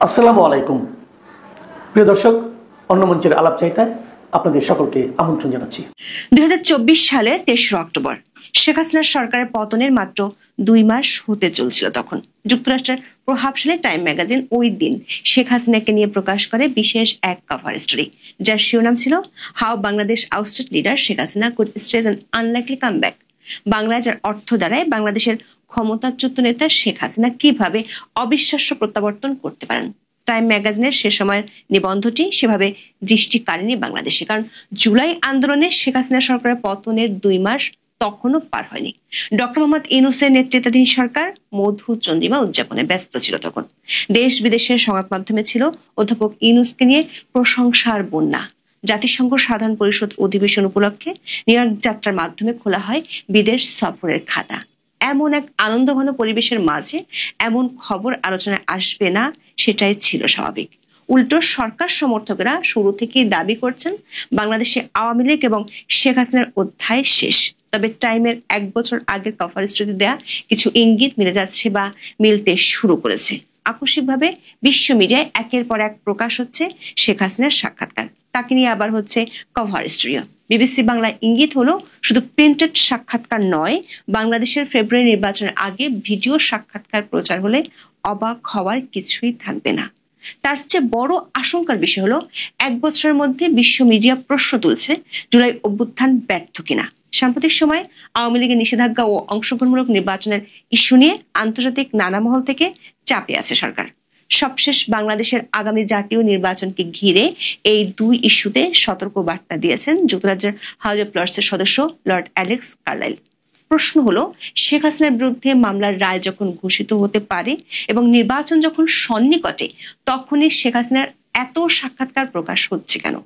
আসসালামু আলাইকুম প্রিয় দর্শক, অন্য মঞ্চের আলাপচারিতায় আপনাদের সকলকে আমন্ত্রণ জানাচ্ছি। 2024 সালের 23 অক্টোবর শেখ হাসিনার সরকারের পতনের মাত্র 2 মাস হতে চলছিল। তখন যুক্তরাষ্ট্রের প্রভাবশালী টাইম ম্যাগাজিন ওই দিন শেখ হাসিনাকে নিয়ে প্রকাশ করে বিশেষ এক কভার স্টোরি, যার শিরোনাম ছিল how Bangladesh ousted leader Sheikh Hasina could stage an unlikely comeback. বাংলায় যার অর্থ দাঁড়ায় বাংলাদেশের ক্ষমতাচ্যুত নেতা শেখ হাসিনা কিভাবে অবিশ্বাস্য প্রত্যাবর্তন করতে পারেন। টাইম ম্যাগাজিনের সে সময়ের নিবন্ধটি সেভাবে দৃষ্টি কাড়েনি বাংলাদেশে, কারণ জুলাই আন্দোলনে শেখ হাসিনা সরকারের পতনের 2 মাস তখনও পার হয়নি। ডক্টর মোহাম্মদ ইউনূসের নেতৃত্বাধীন সরকার মধু চন্দ্রিমা উদযাপনে ব্যস্ত ছিল। তখন দেশ বিদেশের সংবাদ মাধ্যমে ছিল অধ্যাপক ইউনূসকে নিয়ে প্রশংসার বন্যা। জাতিসংঘ সাধারণ পরিষদ অধিবেশন উপলক্ষে নিউ ইয়র্ক যাত্রার মাধ্যমে খোলা হয় বিদেশ সফরের খাতা। এমন এক আনন্দঘন পরিবেশের মাঝে এমন খবর আলোচনায় আসবে না, সেটাই ছিল স্বাভাবিক। উল্টো সরকার সমর্থকরা শুরু থেকেই দাবি করছেন বাংলাদেশে আওয়ামী লীগ এবং শেখ হাসিনার অধ্যায় শেষ। তবে টাইমের 1 বছর আগের কভার স্টোরি দেয়া কিছু ইঙ্গিত মিলে যাচ্ছে বা মিলতে শুরু করেছে। আকস্মিকভাবে বিশ্ব মিডিয়ায় একের পর এক প্রকাশ হচ্ছে শেখ হাসিনার সাক্ষাৎকার, তাকে নিয়ে আবার হচ্ছে কভার স্টোরিও। বিবিসি বাংলা ইঙ্গিত হলো শুধু প্রিন্টেড সাক্ষাৎকার নয়, বাংলাদেশের ফেব্রুয়ারি নির্বাচনের আগে ভিডিও সাক্ষাৎকার প্রচার হলে অবাক হওয়ার কিছুই থাকবে না। তার চেয়ে বড় আশঙ্কার বিষয় হলো 1 বছরের মধ্যে বিশ্ব মিডিয়া প্রশ্ন তুলছে জুলাই অভ্যুত্থান ব্যর্থ কিনা। সাম্প্রতিক সময়ে আওয়ামী লীগের নিষেধাজ্ঞা ও অংশগ্রহণমূলক নির্বাচনের ইস্যু নিয়ে আন্তর্জাতিক নানা মহল থেকে চাপে আছে সরকার। সবশেষ বাংলাদেশের আগামী জাতীয় নির্বাচনকে ঘিরে এই 2 ইস্যুতে সতর্ক বার্তা দিয়েছেন যুক্তরাজ্যের হাউস অব লর্ডসের সদস্য লর্ড অ্যালেক্স কার্লাইল। প্রশ্ন হলো, শেখ হাসিনার বিরুদ্ধে মামলার রায় যখন ঘোষিত হতে পারে এবং নির্বাচন যখন সন্নিকটে, তখনই শেখ হাসিনার এত সাক্ষাৎকার প্রকাশ হচ্ছে কেন?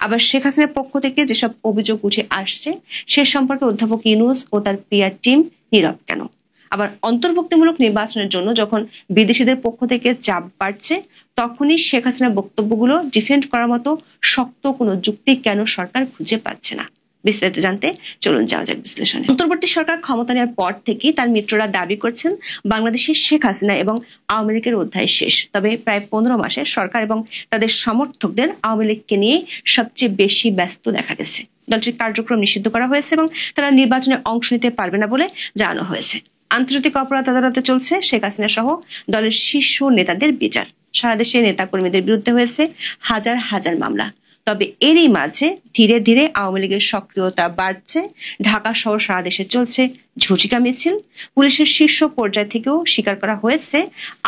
আবার শেখ হাসিনার পক্ষ থেকে যেসব অভিযোগ উঠে আসছে সে সম্পর্কে অধ্যাপক ইউনূস ও তার পিআর টিম নীরব কেন? আবার অন্তর্ভুক্তিমূলক নির্বাচনের জন্য যখন বিদেশিদের পক্ষ থেকে চাপ বাড়ছে, তখনই শেখ হাসিনার বক্তব্যগুলো ডিফেন্ড করার মতো শক্ত কোনো যুক্তি কেন সরকার খুঁজে পাচ্ছে না? বিস্তারিত জানতে চলুন যাওয়া যাক বিশ্লেষণে। অন্তর্বর্তী সরকার ক্ষমতা নেওয়ার পর থেকেই তার মিত্ররা দাবি করছেন বাংলাদেশের শেখ হাসিনা এবং আওয়ামী লীগের অধ্যায় শেষ। তবে প্রায় 15 মাসে সরকার এবং তাদের সমর্থকদের আওয়ামী লীগকে নিয়ে সবচেয়ে বেশি ব্যস্ত দেখা গেছে। দলটির কার্যক্রম নিষিদ্ধ করা হয়েছে এবং তারা নির্বাচনে অংশ নিতে পারবে না বলে জানানো হয়েছে। আন্তর্জাতিক অপরাধ আদালতে চলছে শেখ হাসিনা সহ দলের শীর্ষ নেতাদের বিচার। সারা দেশে নেতাকর্মীদের বিরুদ্ধে হয়েছে হাজার হাজার মামলা। তবে এরই মাঝে ধীরে ধীরে আওয়ামী লীগের সক্রিয়তা বাড়ছে। ঢাকা সহ সারা দেশে চলছে ঝটিকা মিছিল। পুলিশের শীর্ষ পর্যায় থেকেও স্বীকার করা হয়েছে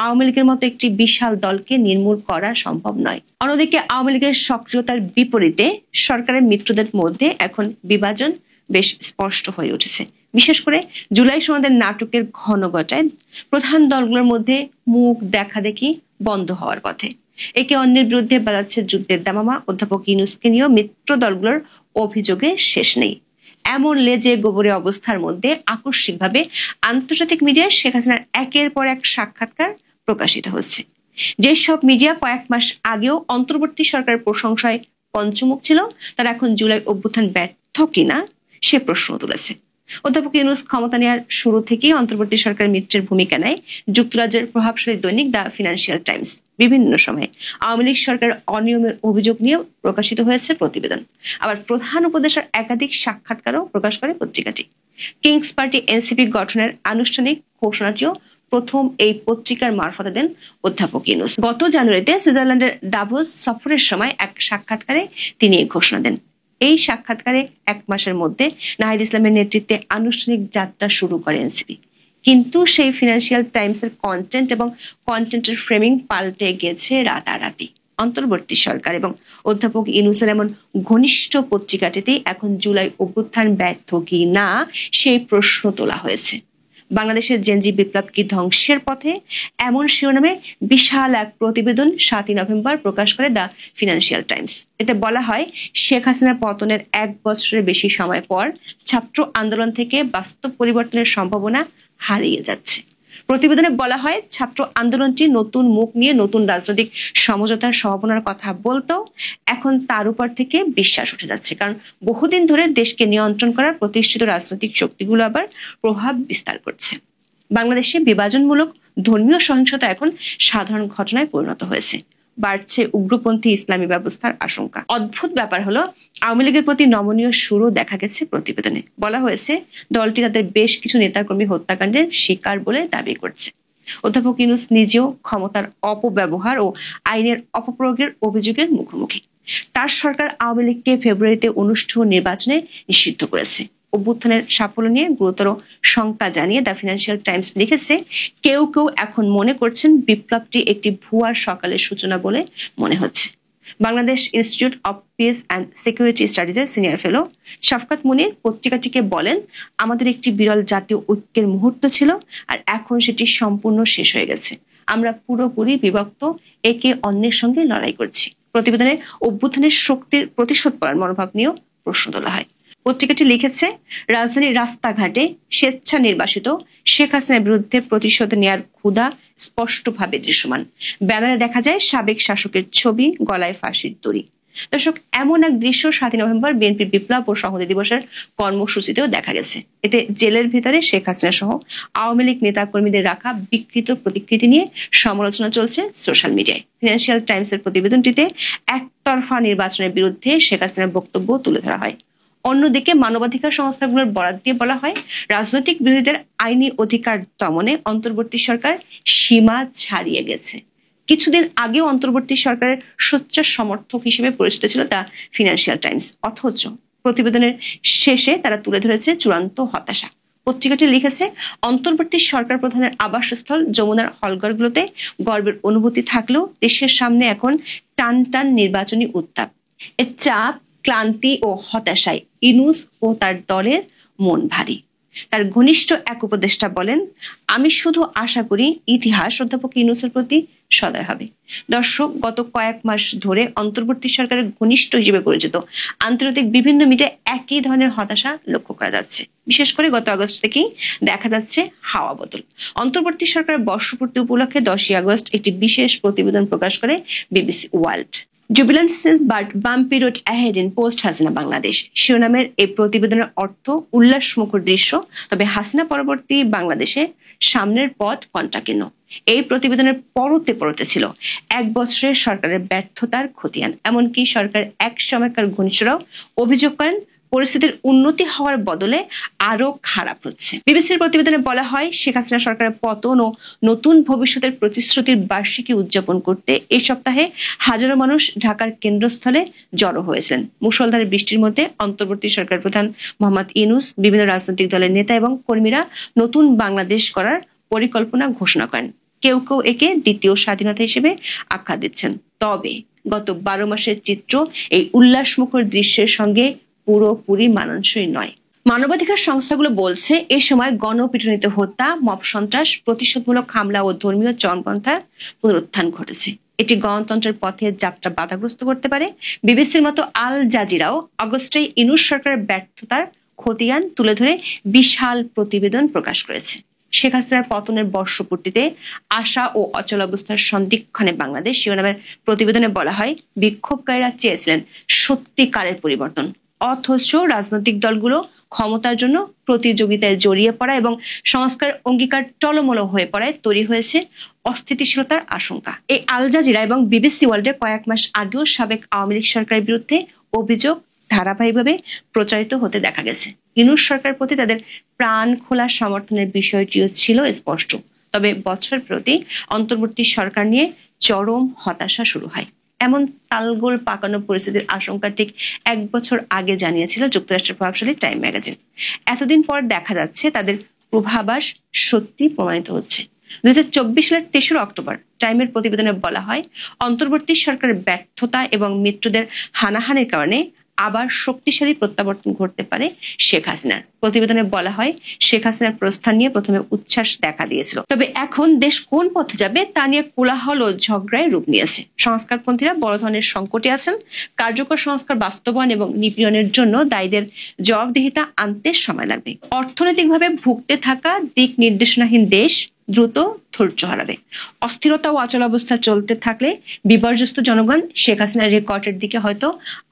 আওয়ামী লীগের মতো একটি বিশাল দলকে নির্মূল করা সম্ভব নয়। অন্যদিকে আওয়ামী লীগের সক্রিয়তার বিপরীতে সরকারের মিত্রদের মধ্যে এখন বিভাজন বেশ স্পষ্ট হয়ে উঠেছে। বিশেষ করে জুলাই সনদের নাটকের ঘন ঘটায় প্রধান দলগুলোর মধ্যে মুখ দেখা দেখি বন্ধ হওয়ার পথে। একে অন্যের বিরুদ্ধে বাজাচ্ছে যুদ্ধের দামামা। অধ্যাপক ইউনূসকে নিয়েও মিত্র দলগুলোর অভিযোগে শেষ নেই। এমন লেজে গোবরে অবস্থার মধ্যে আকস্মিকভাবে আন্তর্জাতিক মিডিয়ায় শেখ হাসিনার একের পর এক সাক্ষাৎকার প্রকাশিত হচ্ছে। যেসব মিডিয়া কয়েক মাস আগেও অন্তর্বর্তী সরকারের প্রশংসায় পঞ্চমুখ ছিল, তারা এখন জুলাই অভ্যুত্থান ব্যর্থ কিনা সে প্রশ্ন তুলেছে। অধ্যাপক ইউনূস ক্ষমতা নেওয়ার শুরু থেকেই অন্তর্বর্তী সরকার মিত্রের ভূমিকা নেয়। যুক্তরাজ্যের প্রভাবশালী দৈনিক দ্য ফিনান্সিয়াল টাইমস বিভিন্ন সময়ে আওয়ামী লীগ সরকারের অনিয়মের অভিযোগ নিয়ে প্রকাশিত হয়েছে প্রতিবেদন। আবার প্রধান উপদেষ্টার একাধিক সাক্ষাৎকারও প্রকাশ করে পত্রিকাটি। কিংস পার্টি এনসিপি গঠনের আনুষ্ঠানিক ঘোষণাটিও প্রথম এই পত্রিকার মারফতে দেন অধ্যাপক ইউনূস। গত জানুয়ারিতে সুইজারল্যান্ডের দাভোস সফরের সময় এক সাক্ষাৎকারে তিনি এই ঘোষণা দেন। এই সাক্ষাৎকারে 1 মাসের মধ্যে নাহিদ ইসলামের নেতৃত্বে আনুষ্ঠানিক যাত্রা শুরু করে এনসিপি। কিন্তু সেই ফিনান্সিয়াল টাইমসের কন্টেন্ট এবং কন্টেন্টের ফ্রেমিং পাল্টে গেছে রাতারাতি। অন্তর্বর্তী সরকার এবং অধ্যাপক ইউনূসের এমন ঘনিষ্ঠ পত্রিকাটিতেই এখন জুলাই অভ্যুত্থান ব্যর্থ কি না সেই প্রশ্ন তোলা হয়েছে। বাংলাদেশের জেনজি বিপ্লব কি ধ্বংসের পথে, এমন শিরোনামে বিশাল এক প্রতিবেদন 7 নভেম্বর প্রকাশ করে দ্য ফিনান্সিয়াল টাইমস। এতে বলা হয়, শেখ হাসিনার পতনের 1 বছরের বেশি সময় পর ছাত্র আন্দোলন থেকে বাস্তব পরিবর্তনের সম্ভাবনা হারিয়ে যাচ্ছে। প্রতিবেদনে বলা হয়, ছাত্র আন্দোলনটি নতুন মুখ নিয়ে নতুন রাজনৈতিক সমঝোতার সম্ভাবনার কথা বলতো এখন তার উপর থেকে বিশ্বাস উঠে যাচ্ছে, কারণ বহুদিন ধরে দেশকে নিয়ন্ত্রণ করার প্রতিষ্ঠিত রাজনৈতিক শক্তিগুলো আবার প্রভাব বিস্তার করছে। বাংলাদেশে বিভাজনমূলক ধর্মীয় সহিংসতা এখন সাধারণ ঘটনায় পরিণত হয়েছে। বাড়ছে উগ্রপন্থী ইসলামী ব্যবস্থার আশঙ্কা। অদ্ভুত ব্যাপার হলো, আওয়ামী লীগের প্রতি নমনীয় সুরও দেখা গেছে প্রতিবেদনে। বলা হয়েছে দলটি তাদের বেশ কিছু নেতাকর্মী হত্যাকাণ্ডের শিকার বলে দাবি করছে। অধ্যাপক ইউনূস নিজেও ক্ষমতার অপব্যবহার ও আইনের অপপ্রয়োগের অভিযোগের মুখোমুখি। তার সরকার আওয়ামী লীগকে ফেব্রুয়ারিতে অনুষ্ঠেয় নির্বাচনে নিষিদ্ধ করেছে। অভ্যুত্থানের সাফল্য নিয়ে গুরুতর শঙ্কা জানিয়ে দ্য ফিনান্সিয়াল টাইমস লিখেছে, কেউ কেউ এখন মনে করছেন বিপ্লবটি একটি ভুয়ার সকালের সূচনা বলে মনে হচ্ছে। Bangladesh institute of peace and security স্টাডিজের সিনিয়র ফেলো শাফকাত মুনির পত্রিকাটিকে বলেন, আমাদের একটি বিরল জাতীয় ঐক্যের মুহূর্ত ছিল, আর এখন সেটি সম্পূর্ণ শেষ হয়ে গেছে। আমরা পুরোপুরি বিভক্ত, একে অন্যের সঙ্গে লড়াই করছি। প্রতিবেদনে অভ্যুত্থানের শক্তির প্রতিশোধ করার মনোভাব নিয়েও প্রশ্ন তোলা হয়। পত্রিকাটি লিখেছে, রাজধানীর রাস্তাঘাটে স্বেচ্ছা নির্বাসিত শেখ হাসিনার বিরুদ্ধে প্রতিশোধ নেয়ার ক্ষুধা স্পষ্টভাবে দৃশ্যমান। ব্যানারে দেখা যায় সাবেক শাসকের ছবি, গলায় ফাঁসির দড়ি। দর্শক, এমন এক দৃশ্য 7 নভেম্বর বিএনপির বিপ্লব ও সংহতি দিবসের কর্মসূচিতেও দেখা গেছে। এতে জেলের ভিতরে শেখ হাসিনা সহ আওয়ামী লীগ নেতা কর্মীদের রাখা বিকৃত প্রতিকৃতি নিয়ে সমালোচনা চলছে সোশ্যাল মিডিয়ায়। ফিনান্সিয়াল টাইমসের প্রতিবেদনটিতে একতরফা নির্বাচনের বিরুদ্ধে শেখ হাসিনার বক্তব্য তুলে ধরা হয়। অন্যদিকে মানবাধিকার সংস্থাগুলোর বরাত দিয়ে বলা হয়, রাজনৈতিক বিরোধীদের আইনি অধিকার দমনে অন্তর্বর্তী সরকার সীমা ছাড়িয়ে গেছে। কিছুদিন আগেও অন্তর্বর্তী সরকারের সোচ্চার সমর্থক হিসেবে পরিচিত ছিল দ্য ফিনান্সিয়াল টাইমস, অথচ প্রতিবেদনের শেষে তারা তুলে ধরেছে চূড়ান্ত হতাশা। পত্রিকাটি লিখেছে, অন্তর্বর্তী সরকার প্রধানের আবাসস্থল যমুনার হলঘরগুলোতে গর্বের অনুভূতি থাকলেও দেশের সামনে এখন টান টান নির্বাচনী উত্তাপ। এর চাপ, ক্লান্তি ও হতাশায় ইউনূস ও তার দলের মন ভারী। তার ঘনিষ্ঠ এক উপদেষ্টা বলেন, আমি শুধু আশা করি ইতিহাস অধ্যাপক ইউনূসের প্রতি সদয় হবে। দর্শক, গত কয়েক মাস ধরে অন্তর্বর্তী সরকারের ঘনিষ্ঠ হিসেবে পরিচিত আন্তর্জাতিক বিভিন্ন মিডিয়ায় একই ধরনের হতাশা লক্ষ্য করা যাচ্ছে। বিশেষ করে গত আগস্ট থেকেই দেখা যাচ্ছে হাওয়া বদল। অন্তর্বর্তী সরকারের বর্ষপূর্তি উপলক্ষে 10ই আগস্ট একটি বিশেষ প্রতিবেদন প্রকাশ করে BBC world. Jubilant since but bumpy road ahead in post Hasina Bangladesh শিরোনামের এই প্রতিবেদনের অর্থ উল্লাসমুখর দৃশ্য, তবে হাসিনা পরবর্তী বাংলাদেশে সামনের পথ কণ্টাকীর্ণ। এই প্রতিবেদনের পরতে পরতে ছিল 1 বছরের সরকারের ব্যর্থতার খতিয়ান। এমনকি সরকার এক সময়কার ঘনিষ্ঠরাও অভিযোগ করেন পরিস্থিতির উন্নতি হওয়ার বদলে আরো খারাপ হচ্ছে। বিবিসির প্রতিবেদনে বলা হয়, শেখ হাসিনা সরকারের পতন ও নতুন ভবিষ্যতের প্রতিশ্রুতির বার্ষিকী উদযাপন করতে এই সপ্তাহে হাজারো মানুষ ঢাকার কেন্দ্রস্থলে জড়ো হয়েছেন। মুষলধারে বৃষ্টির মধ্যে অন্তর্বর্তী সরকার প্রধান মোহাম্মদ ইউনূস, বিভিন্ন রাজনৈতিক দলের নেতা এবং কর্মীরা নতুন বাংলাদেশ করার পরিকল্পনা ঘোষণা করেন। কেউ কেউ একে দ্বিতীয় স্বাধীনতা হিসেবে আখ্যা দিচ্ছেন। তবে গত 12 মাসের চিত্র এই উল্লাসমুখর দৃশ্যের সঙ্গে পুরোপুরি মানানসই নয়। মানবাধিকার সংস্থাগুলো বলছে, এ সময় গণপিটুনিতে হত্যা, মব সন্ত্রাস, প্রতিশোধমূলক হামলা ও ধর্মীয় চরমপন্থার পুনরুত্থান ঘটেছে। এটি গণতন্ত্রের পথে যাত্রা বাধাগ্রস্ত করতে পারে। বিবিসির মতো আল জাজিরাও আগস্টে ইউনূস সরকারের ব্যর্থতার খতিয়ান তুলে ধরে বিশাল প্রতিবেদন প্রকাশ করেছে। শেখ হাসিনার পতনের বর্ষপূর্তিতে আশা ও অচলাবস্থার সন্ধিক্ষণে বাংলাদেশ শিরোনামের প্রতিবেদনে বলা হয়, বিক্ষোভকারীরা চেয়েছিলেন সত্যিকারের পরিবর্তন, অথচ রাজনৈতিক দলগুলো ক্ষমতার জন্য প্রতিযোগিতায় জড়িয়ে পড়া এবং সংস্কার অঙ্গীকার টলমল হয়ে পড়ায় তৈরি হয়েছে অস্থিতিশীলতার আশঙ্কা। এই আল জাজিরা এবং বিবিসি ওয়ার্ল্ডে কয়েক মাস আগেও সাবেক আওয়ামী লীগ সরকারের বিরুদ্ধে অভিযোগ ধারাবাহিকভাবে প্রচারিত হতে দেখা গেছে। ইউনূস সরকারের প্রতি তাদের প্রাণ খোলা সমর্থনের বিষয়টিও ছিল স্পষ্ট। তবে বছর প্রতি অন্তর্বর্তী সরকার নিয়ে চরম হতাশা শুরু হয়। এমন তালগোল পাকানো পরিস্থিতির আশঙ্কা ঠিক 1 বছর আগে জানিয়েছিল যুক্তরাষ্ট্রের প্রভাবশালী টাইম ম্যাগাজিন। এতদিন পর দেখা যাচ্ছে তাদের পূর্বাভাস সত্যি প্রমাণিত হচ্ছে। 2024 সালের 23 অক্টোবর টাইমের প্রতিবেদনে বলা হয়, অন্তর্বর্তী সরকারের ব্যর্থতা এবং মিত্রদের হানাহানির কারণে আবার শক্তিশালী প্রত্যাবর্তন ঘটতে পারে শেখ হাসিনার। প্রতিবেদনে বলা হয়, শেখ হাসিনার প্রস্থান নিয়ে প্রথমে উচ্ছ্বাস দেখা দিয়েছিল, তবে এখন দেশ কোন পথে যাবে তা নিয়ে কোলাহল ও ঝগড়ায় রূপ নিয়েছে। সংস্কারপন্থীরা বড় ধরনের সংকটে আছেন। কার্যকর সংস্কার বাস্তবায়ন এবং নিপীড়নের জন্য দায়ীদের জবাবদিহিতা আনতে সময় লাগবে। অর্থনৈতিকভাবে ভুগতে থাকা দিক নির্দেশনাহীন দেশ দ্রুত ধৈর্য হারাবে। অস্থিরতা ও অচলাবস্থা চলতে থাকলে বিপর্যস্ত জনগণ শেখ হাসিনার রেকর্ডের দিকে হয়তো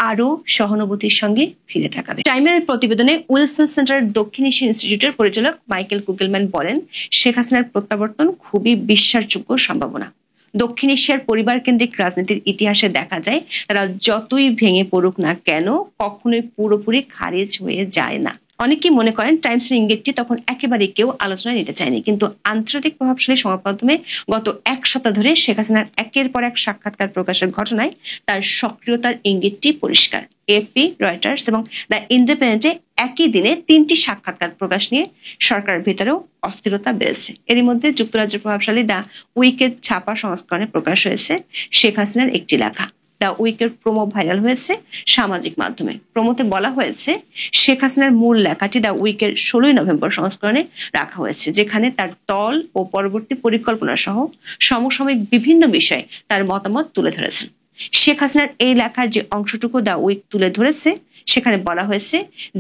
আরো সহানুভূতির সঙ্গে ফিরে তাকাবে। টাইমের প্রতিবেদনে উইলসন সেন্টার দক্ষিণ এশিয়া ইনস্টিটিউটের পরিচালক মাইকেল কুগেলম্যান বলেন, শেখ হাসিনার প্রত্যাবর্তন খুবই বিশ্বাসযোগ্য সম্ভাবনা। দক্ষিণ এশিয়ার পরিবার কেন্দ্রিক রাজনীতির ইতিহাসে দেখা যায়, তারা যতই ভেঙে পড়ুক না কেন কখনোই পুরোপুরি খারিজ হয়ে যায় না। অনেকেই মনে করেন টাইমসের ইঙ্গিতটি তখন একেবারে কেউ আলোচনায় নিতে চায়নি, কিন্তু আন্তর্জাতিক প্রভাবশালী সংবাদ মাধ্যমে গত এক সপ্তাহ ধরে শেখ হাসিনার একের পর এক সাক্ষাৎকার প্রকাশের ঘটনায় তার সক্রিয়তার ইঙ্গিতটি পরিষ্কার। এএফপি, রয়টার্স এবং দ্য ইন্ডিপেন্ডেন্টে একই দিনে 3টি সাক্ষাৎকার প্রকাশ নিয়ে সরকারের ভেতরেও অস্থিরতা বেড়েছে। এরই মধ্যে যুক্তরাজ্যের প্রভাবশালী দ্য উইকের ছাপা সংস্করণে প্রকাশ হয়েছে শেখ হাসিনার একটি লেখা। দ্য উইকের প্রোমো ভাইরাল হয়েছে সামাজিক মাধ্যমে। প্রোমোতে বলা হয়েছে, শেখ হাসিনার মূল লেখাটি দ্য উইকের 16 নভেম্বর সংস্করণে রাখা হয়েছে, যেখানে তার দল ও পরবর্তী পরিকল্পনা সহ সমসাময়িক বিভিন্ন বিষয়ে তার মতামত তুলে ধরেছেন। শেখ হাসিনার এই লেখার যে অংশটুকু দ্য উইক তুলে ধরেছে, সেখানে বলা হয়েছে,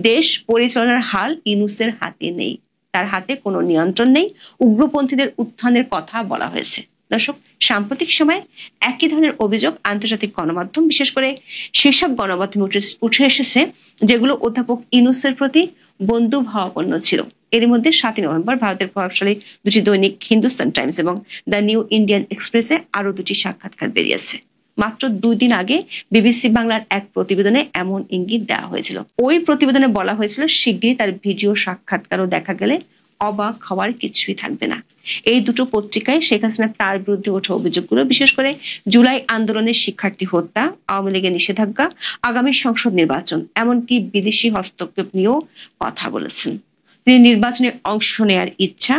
দেশ পরিচালনার হাল ইউনূসের হাতে নেই, তার হাতে কোনো নিয়ন্ত্রণ নেই। উগ্রপন্থীদের উত্থানের কথা বলা হয়েছে। দর্শক, সাম্প্রতিক সময়ে একই ধরনের অভিযোগ আন্তর্জাতিক গণমাধ্যম, বিশেষ করে সেসব গণমাধ্যমে উঠে এসেছে যেগুলো অধ্যাপক ইউনূসের প্রতি বন্ধু ভাবাপন্ন ছিল। এর মধ্যে 7 নভেম্বর ভারতের প্রভাবশালী দুটি দৈনিক হিন্দুস্তান টাইমস এবং দ্য নিউ ইন্ডিয়ান এক্সপ্রেসে আরো 2টি সাক্ষাৎকার বেরিয়েছে। মাত্র 2 দিন আগে বিবিসি বাংলার এক প্রতিবেদনে এমন ইঙ্গিত দেওয়া হয়েছিল। ওই প্রতিবেদনে বলা হয়েছিল, শিগগিরই তার ভিডিও সাক্ষাৎকারও দেখা গেলে অবাক হওয়ার কিছুই থাকবে না। এই দুটো পত্রিকায় শেখ হাসিনা তার বিরুদ্ধে ওঠা অভিযোগগুলো, বিশেষ করে জুলাই আন্দোলনের শিক্ষার্থী হত্যা, আওয়ামী লীগের নিষেধাজ্ঞা, আগামী সংসদ নির্বাচন, এমনকি বিদেশি হস্তক্ষেপ নিয়েও কথা বলেছেন। তিনি নির্বাচনে অংশ নেওয়ার ইচ্ছা,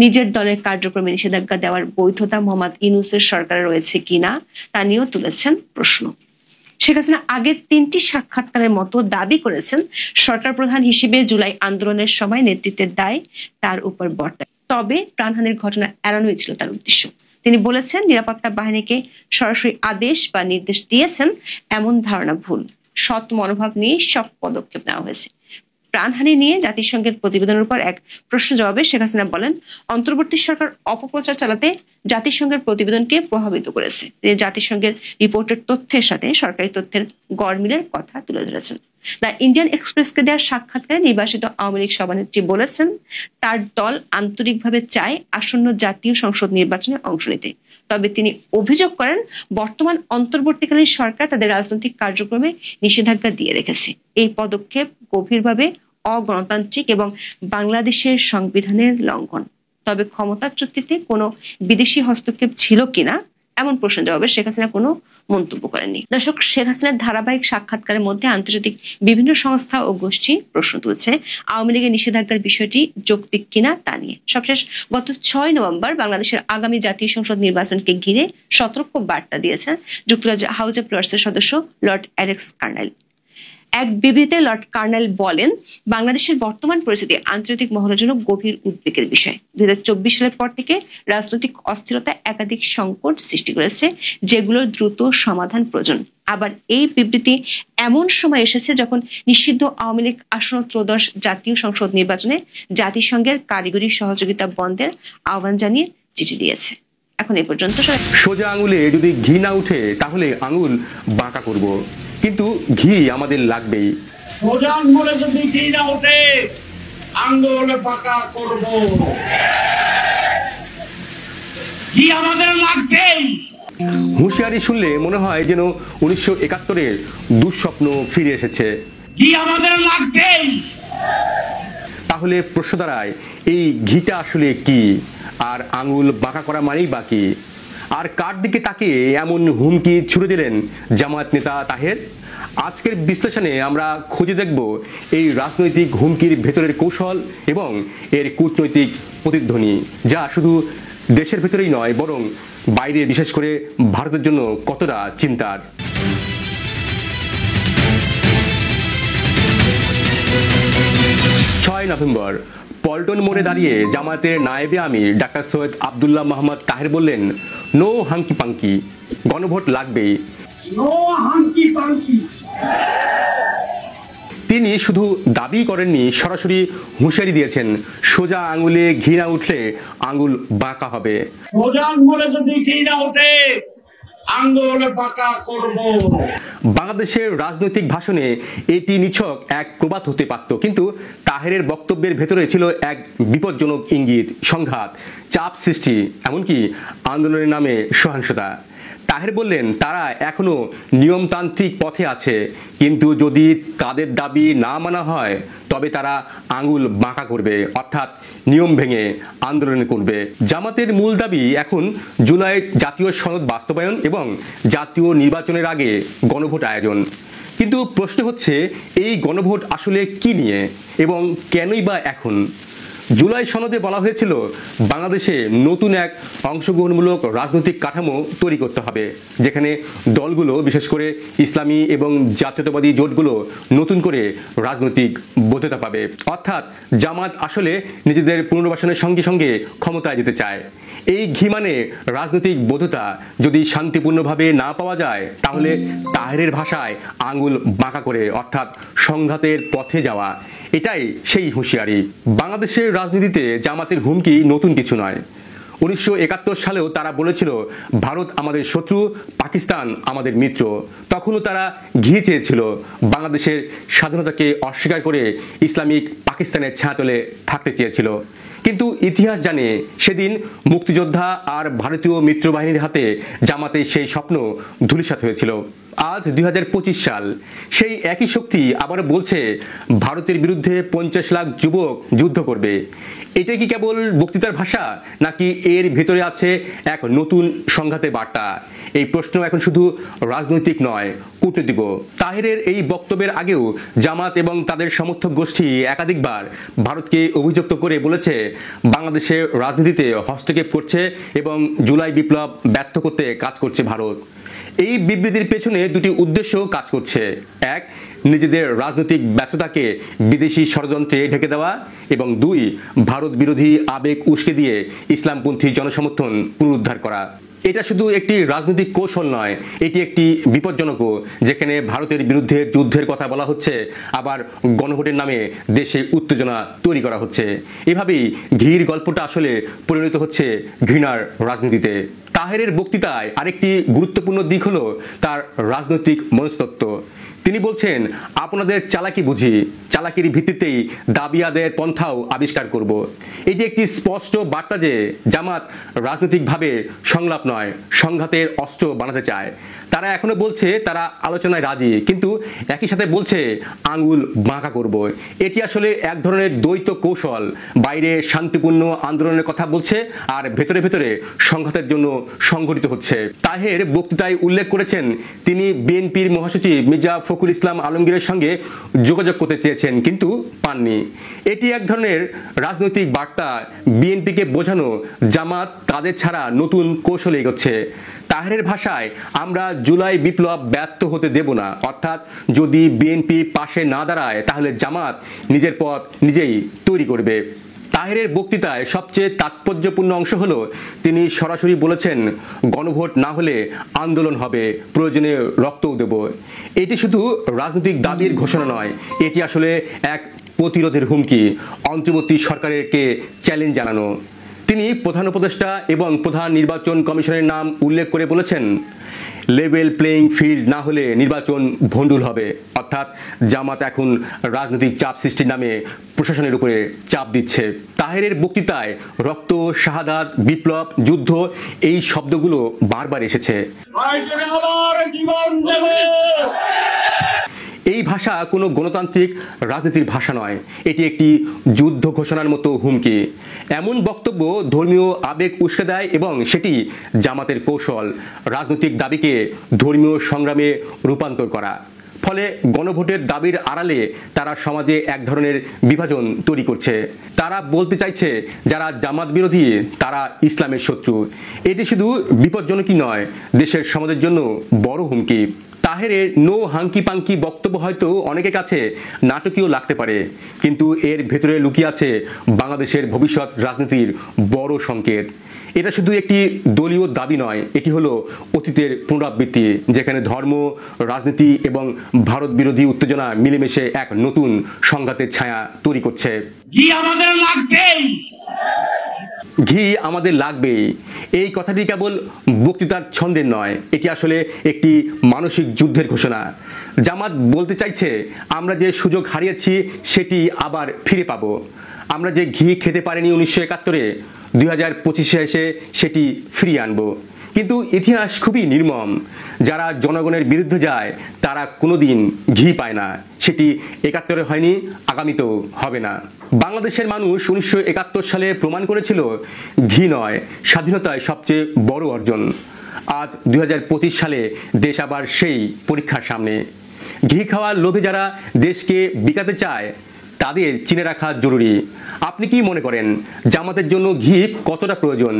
নিজের দলের কার্যক্রমে নিষেধাজ্ঞা দেওয়ার বৈধতা মোহাম্মদ ইউনূসের সরকারে রয়েছে কিনা তা নিয়েও তুলেছেন প্রশ্ন। শেখ হাসিনা আগের 3টি সাক্ষাৎকারের মতো দাবি করেছেন, সরকার প্রধান হিসেবে জুলাই আন্দোলনের সময় নেতৃত্বের দায় তার উপর বর্তায়। তবে প্রাণহানির ঘটনা এড়ানোই ছিল তার উদ্দেশ্য। তিনি বলেছেন, নিরাপত্তা বাহিনীকে সরাসরি আদেশ বা নির্দেশ দিয়েছেন এমন ধারণা ভুল। সৎ মনোভাব নিয়ে সব পদক্ষেপ নেওয়া হয়েছে। প্রাণহানি নিয়ে জাতিসংঘের প্রতিবেদনের উপর এক প্রশ্ন জবাবে শেখ হাসিনা বলেন, অন্তর্বর্তী সরকার অপপ্রচার চালাতে জাতিসংঘের প্রতিবেদনকে প্রভাবিত করেছে। তিনি জাতিসংঘের রিপোর্টের তথ্যের সাথে সরকারি তথ্যের গড়মিলের কথা তুলে ধরেছেন। দ্য ইন্ডিয়ান এক্সপ্রেসকে দেওয়া সাক্ষাৎকারে নির্বাসিত আওয়ামী লীগ সভানেত্রী বলেছেন, তার দল আন্তরিকভাবে চায় আসন্ন জাতীয় সংসদ নির্বাচনে অংশ নিতে। তবে তিনি অভিযোগ করেন, বর্তমান অন্তর্বর্তীকালীন সরকার তাদের রাজনৈতিক কার্যক্রমে নিষেধাজ্ঞা দিয়ে রেখেছে। এই পদক্ষেপ গভীরভাবে অগণতান্ত্রিক এবং বাংলাদেশের সংবিধানের লঙ্ঘন। তবে ক্ষমতাচ্যুতিতে কোনো বিদেশি হস্তক্ষেপ ছিল কিনা এমন প্রশ্নের জবাবে শেখ হাসিনা কোনো মন্তব্য করেননি। দর্শক, শেখ হাসিনার ধারাবাহিক সাক্ষাৎকারের মধ্যে আন্তর্জাতিক বিভিন্ন সংস্থা ও গোষ্ঠী প্রশ্ন তুলছে আওয়ামী লীগের নিষেধাজ্ঞার বিষয়টি যৌক্তিক কিনা তা নিয়ে। সবশেষ গত 6 নভেম্বর বাংলাদেশের আগামী জাতীয় সংসদ নির্বাচনকে ঘিরে সতর্ক বার্তা দিয়েছেন যুক্তরাজ্য হাউস অব লর্ডসের সদস্য লর্ড অ্যালেক্স কার্নাইল। এক বিবৃতিতে লর্ড কার্নাইল বলেন, বাংলাদেশের বর্তমান পরিস্থিতি আন্তর্জাতিক মহলের জন্য গভীর উদ্বেগের বিষয়। 2024 সালের পর থেকে রাজনৈতিক অস্থিরতা একাধিক সংকট সৃষ্টি করেছে, যেগুলোর দ্রুত সমাধান প্রয়োজন। আবার এই বিবৃতি এমন সময় এসেছে যখন নিষিদ্ধ আওয়ামী লীগ আসন্ন ত্রয়োদশ জাতীয় সংসদ নির্বাচনে জাতিসংঘের কারিগরি সহযোগিতা বন্ধের আহ্বান জানিয়ে চিঠি দিয়েছে। এখন এই পর্যন্ত। সোজা আঙুলে যদি ঘি না উঠে তাহলে আঙুল বাঁকা করব, কিন্তু ঘি আমাদের লাগবেই। সোজা আঙুলে যদি ঘি না ওঠে আঙ্গুল বাঁকা করব, ঘি আমাদের লাগবেই। হুঁশিয়ারি শুনলে মনে হয় যেন 1971-এর দুঃস্বপ্ন ফিরে এসেছে। ঘি আমাদের লাগবেই। তাহলে প্রশ্ন দাঁড়ায়, এই ঘিটা আসলে কি, আর আঙুল বাঁকা করা মানেই বাকি? আর কার দিকে তাকিয়ে এমন হুমকি ছুড়ে দিলেন জামায়াত নেতা তাহের? আজকের বিশ্লেষণে আমরা খুঁজে দেখব এই রাজনৈতিক হুমকির ভেতরের কৌশল এবং এর কূটনৈতিক প্রতিধ্বনি, যা শুধু দেশের ভেতরেই নয় বরং বাইরে, বিশেষ করে ভারতের জন্য কতটা চিন্তার। 6 নভেম্বর পল্টন মোড়ে দাঁড়িয়ে জামায়াতের নায়েবে আমির ডাক্তার সৈয়দ আব্দুল্লাহ মোহাম্মদ তাহের বললেন, নো হাঙ্কি পাঙ্কি, গণভোট লাগবেই। তিনি শুধু দাবি করেননি, সরাসরি হুঁশিয়ারি দিয়েছেন, সোজা আঙুলে ঘি না উঠলে আঙুল বাঁকা হবে। সোজা আঙ্গুলে যদি ঘি না ওঠে আঙ্গুল বাঁকা করব। বাংলাদেশের রাজনৈতিক ভাষণে এটি নিছক এক প্রবাদ হতে পারত, কিন্তু তাহেরের বক্তব্যের ভেতরে ছিল এক বিপজ্জনক ইঙ্গিত, সংঘাত, চাপ সৃষ্টি, এমনকি আন্দোলনের নামে সহিংসতা। তাহের বললেন তারা এখনো নিয়মতান্ত্রিক পথে আছে, কিন্তু যদি তাদের দাবি না মানা হয় তবে তারা আঙুল বাঁকা করবে, অর্থাৎ নিয়ম ভেঙে আন্দোলন করবে। জামাতের মূল দাবি এখন জুলাই জাতীয় সনদ বাস্তবায়ন এবং জাতীয় নির্বাচনের আগে গণভোট আয়োজন। কিন্তু প্রশ্ন হচ্ছে, এই গণভোট আসলে কি নিয়ে এবং কেনই বা এখন? জুলাই সনদে বলা হয়েছিল বাংলাদেশে নতুন এক অংশগ্রহণমূলক রাজনৈতিক কাঠামো তৈরি করতে হবে, যেখানে দলগুলো, বিশেষ করে ইসলামী এবং জাতীয়তাবাদী জোটগুলো নতুন করে রাজনৈতিক বৈধতা পাবে। অর্থাৎ জামাত আসলে নিজেদের পুনর্বাসনের সঙ্গে সঙ্গে ক্ষমতায় যেতে চায়। এই ঘি মানে রাজনৈতিক বৈধতা যদি শান্তিপূর্ণভাবে না পাওয়া যায়, তাহলে তাহেরের ভাষায় আঙুল বাঁকা করে, অর্থাৎ সংঘাতের পথে যাওয়া। এটাই সেই হুঁশিয়ারি। বাংলাদেশের রাজনীতিতে জামাতের হুমকি নতুন কিছু নয়। 1971 সালেও তারা বলেছিল ভারত আমাদের শত্রু, পাকিস্তান আমাদের মিত্র। তখনও তারা ঘি চেয়েছিল, বাংলাদেশের স্বাধীনতাকে অস্বীকার করে ইসলামিক পাকিস্তানের ছায়াতলে থাকতে চেয়েছিল। কিন্তু ইতিহাস জানে সেদিন মুক্তিযোদ্ধা আর ভারতীয় মিত্রবাহিনীর হাতে জামাতের সেই স্বপ্ন ধূলিসাৎ হয়েছিল। আজ 2025 সাল, সেই একই শক্তি আবার বলছে ভারতের বিরুদ্ধে 50 লাখ যুবক যুদ্ধ করবে। এটা কি কেবল বক্তৃতার ভাষা, নাকি এর ভেতরে আছে এক নতুন সংঘাতের বার্তা? এই প্রশ্ন এখন শুধু রাজনৈতিক নয়, কূটনীতিকও। তাহেরের এই বক্তব্যের আগেও জামাত এবং তাদের সমর্থক গোষ্ঠী একাধিকবার ভারতকে অভিযুক্ত করে বলেছে বাংলাদেশের রাজনীতিতে হস্তক্ষেপ করছে এবং জুলাই বিপ্লব ব্যর্থ করতে কাজ করছে ভারত। এই বিবৃতির পেছনে দুটি উদ্দেশ্য কাজ করছে। এক, নিজেদের রাজনৈতিক ব্যর্থতাকে বিদেশি ষড়যন্ত্রে ঢেকে দেওয়া, এবং দুই, ভারত বিরোধী আবেগ উস্কে দিয়ে ইসলামপন্থী জনসমর্থন পুনরুদ্ধার করা। এটা শুধু একটি রাজনৈতিক কৌশল নয়, এটি একটি বিপজ্জনকও, যেখানে ভারতের বিরুদ্ধে যুদ্ধের কথা বলা হচ্ছে, আবার গণভোটের নামে দেশে উত্তেজনা তৈরি করা হচ্ছে। এভাবেই ঘির গল্পটা আসলে পরিণত হচ্ছে ঘৃণার রাজনীতিতে। তাহেরের বক্তৃতায় আরেকটি গুরুত্বপূর্ণ দিক হলো তার রাজনৈতিক মনস্তত্ত্ব। তিনি বলছেন, আপনাদের চালাকি বুঝি, চালাকির ভিত্তিতেই দাবি আদায়ের পন্থাও আবিষ্কার করব। এটি একটি স্পষ্ট বার্তা যে জামাত রাজনৈতিকভাবে সংলাপ নয়, সংঘাতের অস্ত্র বানাতে চায়। তারা এখনো বলছে তারা আলোচনায় রাজি, কিন্তু একই সাথে বলছে আঙুল বাঁকা করব। এটি আসলে এক ধরনের দ্বৈত কৌশল। বাইরে শান্তিপূর্ণ আন্দোলনের কথা বলছে, আর ভেতরে ভেতরে সংঘাতের জন্য সংগঠিত হচ্ছে। তাহের বক্তৃতায় উল্লেখ করেছেন তিনি বিএনপির মহাসচিব মির্জা ফখরুল ইসলাম আলমগীরের সঙ্গে যোগাযোগ করতে চেয়েছেন, কিন্তু পাননি। এটি এক ধরনের রাজনৈতিক বার্তা, বিএনপিকে বোঝানো জামাত তাদের ছাড়া নতুন কৌশলে এগোচ্ছে। তাহেরের ভাষায়, আমরা জুলাই বিপ্লব ব্যর্থ হতে দেব না, অর্থাৎ যদি বিএনপি পাশে না দাঁড়ায় তাহলে জামাত নিজের পথ নিজেই তৈরি করবে। তাহেরের বক্তৃতায় সবচেয়ে তাৎপর্যপূর্ণ অংশ হলো তিনি সরাসরি বলেছেন গণভোট না হলে আন্দোলন হবে, প্রয়োজনে রক্তও দেব। এটি শুধু রাজনৈতিক দাবির ঘোষণা নয়, এটি আসলে এক প্রতিরোধের হুমকি, অন্তর্বর্তী সরকারকে চ্যালেঞ্জ জানানো। তিনি প্রধান উপদেষ্টা এবং প্রধান নির্বাচন কমিশনের নাম উল্লেখ করে বলেছেন, লেভেল প্লেইং ফিল্ড না হলে নির্বাচন ভণ্ডুল হবে। অর্থাৎ জামাত এখন রাজনৈতিক চাপ সৃষ্টির নামে প্রশাসনের উপরে চাপ দিচ্ছে। তাহেরের বক্তৃতায় রক্ত, শাহাদাত, বিপ্লব, যুদ্ধ, এই শব্দগুলো বারবার এসেছে। এই ভাষা কোনো গণতান্ত্রিক রাজনীতির ভাষা নয়, এটি একটি যুদ্ধ ঘোষণার মতো হুমকি। এমন বক্তব্য ধর্মীয় আবেগ উস্কে দেয় এবং সেটি জামাতের কৌশল, রাজনৈতিক দাবিকে ধর্মীয় সংগ্রামে রূপান্তর করা। ফলে গণভোটের দাবির আড়ালে তারা সমাজে এক ধরনের বিভাজন তৈরি করছে। তারা বলতে চাইছে যারা জামাত বিরোধী তারা ইসলামের শত্রু। এটি শুধু বিপজ্জনকই নয়, দেশের সমাজের জন্য বড় হুমকি। তাহেরের নো হাঙ্কি পাঙ্কি বক্তব্য হয়তো অনেকের কাছে নাটকীয় লাগতে পারে, কিন্তু এর ভেতরে লুকিয়ে আছে বাংলাদেশের ভবিষ্যৎ রাজনীতির বড় সংকেত। এটা শুধু একটি দলীয় দাবি নয়, এটি হলো অতীতের পুনরাবৃত্তি, যেখানে ধর্ম, রাজনীতি এবং ভারত বিরোধী উত্তেজনা মিলেমিশে এক নতুন সংঘাতের ছায়া তৈরি করছে। ঘি আমাদের লাগবেই। ঘি আমাদের লাগবেই, এই কথাটি কেবল বক্তৃতার ছন্দের নয়, এটি আসলে একটি মানসিক যুদ্ধের ঘোষণা। জামাত বলতে চাইছে, আমরা যে সুযোগ হারিয়েছি সেটি আবার ফিরে পাবো। আমরা যে ঘি খেতে পারিনি 1971-এ, 2025-এ এসে সেটি ফিরিয়ে আনবো। কিন্তু ইতিহাস খুবই নির্মম। যারা জনগণের বিরুদ্ধে যায় তারা কোনোদিন ঘি পায় না। সেটি 71-এ হয়নি, আগামীতেও হবে না। বাংলাদেশের মানুষ 1971 সালে প্রমাণ করেছিল, ঘি নয়, স্বাধীনতায় সবচেয়ে বড় অর্জন। আজ 2025 সালে দেশ আবার সেই পরীক্ষার সামনে। ঘি খাওয়ার লোভে যারা দেশকে বিকাতে চায় তাদের চিনে রাখা জরুরি। আপনি কি মনে করেন জামাতের জন্য ঘি কতটা প্রয়োজন?